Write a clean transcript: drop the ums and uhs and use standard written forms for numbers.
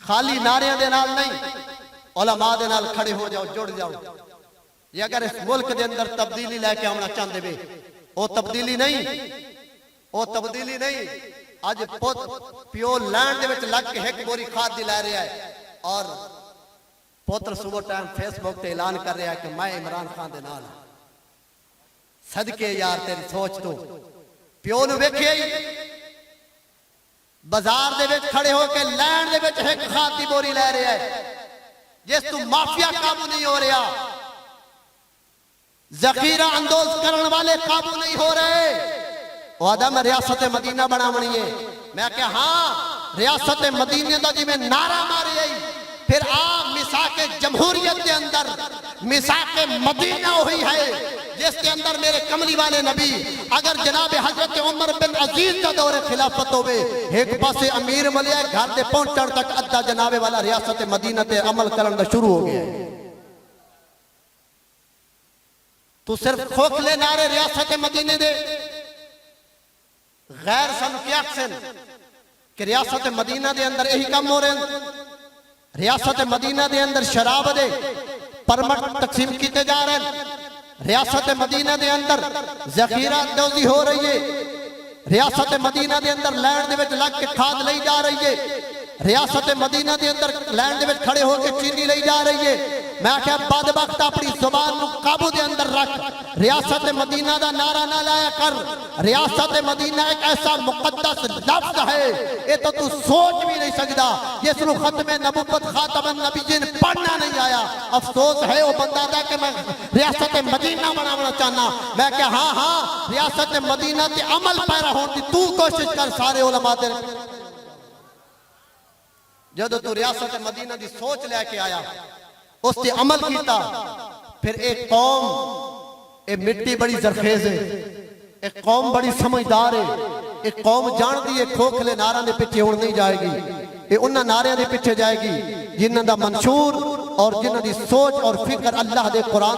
خالی نعرے دے نال نہیں، علماء دے نال کھڑے ہو جاؤ، جڑ جاؤ۔ یہ اگر اس ملک دے اندر تبدیلی لے کے آنا چاہتے بے، وہ تبدیلی نہیں، وہ تبدیلی نہیں۔ آج پیو لینڈ دے وچ لگ کے ایک بوری کھاد دی لے رہا ہے، اور پوتر صبح ٹائم فیس بک تے اعلان کر رہا ہے کہ میں عمران خان دے نال۔ صدقے یار تیری سوچ تو پیو نو ویکھے بازار دے وچ کھڑے ہو کے لینڈ دے وچ ایک کھاد دی بوری لے رہا ہے، جس تو مافیا قابو نہیں ہو رہا، ذخیرہ اندوز کرن والے قابو نہیں ہو رہے۔ وہ آدھا میں ریاست مدینہ بنا منی ہے، میں کہ ہاں ریاست مدینہ دا جی میں نعرہ ماری ہے، پھر میثاق جمہوریت کے اندر میثاق مدینہ ہوئی ہے جس کے اندر میرے کملی والے نبی اگر جناب حضرت عمر بن عزیز کا دور خلافت ہوئے، ایک پاسے امیر ملیا گھر دے پہنچن تک ادھا جناب والا ریاست مدینہ تے عمل کرنا شروع ہو گیا ہے۔ تو صرف کھوکھلے نعرے ریاست مدینہ دے، غیر سن کیا اکسن کہ ریاست مدینہ دے اندر یہی کم ہو رہے ہیں۔ ریاست مدینہ دے اندر شراب دے پرمٹ تقسیم کیتے جا رہے ہیں، ریاست مدینہ دے اندر ذخیرہ دوزی ہو رہی ہے، ریاست مدینہ دے اندر لینڈ دے وچ لگ کے کھاد لئی جا رہی ہے، ریاست مدینہ دے اندر لینڈ دے وچ کھڑے ہو کے چینی لئی جا رہی ہے۔ میں کہا بدبخت اپنی زبان نو قابو دے اندر رکھ، ریاست مدینہ دا نعرہ نہ لایا کر۔ ریاست مدینہ ایک ایسا مقدس لفظ ہے، یہ تو سوچ بھی نہیں سکتا، جس نو ختم نبوت خاتم النبیین پڑھنا نہیں آیا۔ افسوس ہے وہ بندہ دا کہ میں ریاست مدینہ بنانا چاہنا۔ میں کہ ہاں ہاں ریاست مدینہ تے عمل پیرا ہون دی تو کوشش کر، سارے علماء دے جدو تو ریاست مدینہ دی سوچ لے کے آیا، اس تے عمل کیتا، پھر ایک قوم، ایک مٹی بڑی زرخیز ہے، ایک قوم بڑی سمجھدار ہے، ایک قوم جان دی ایک کھوکھلے نعرہ دے پیچھے ہون نہیں جائے گی، یہ انہاں نعرے دے پیچھے جائے گی جنہاں دا منشور اور جنہاں دی سوچ اور فکر اللہ دے قرآن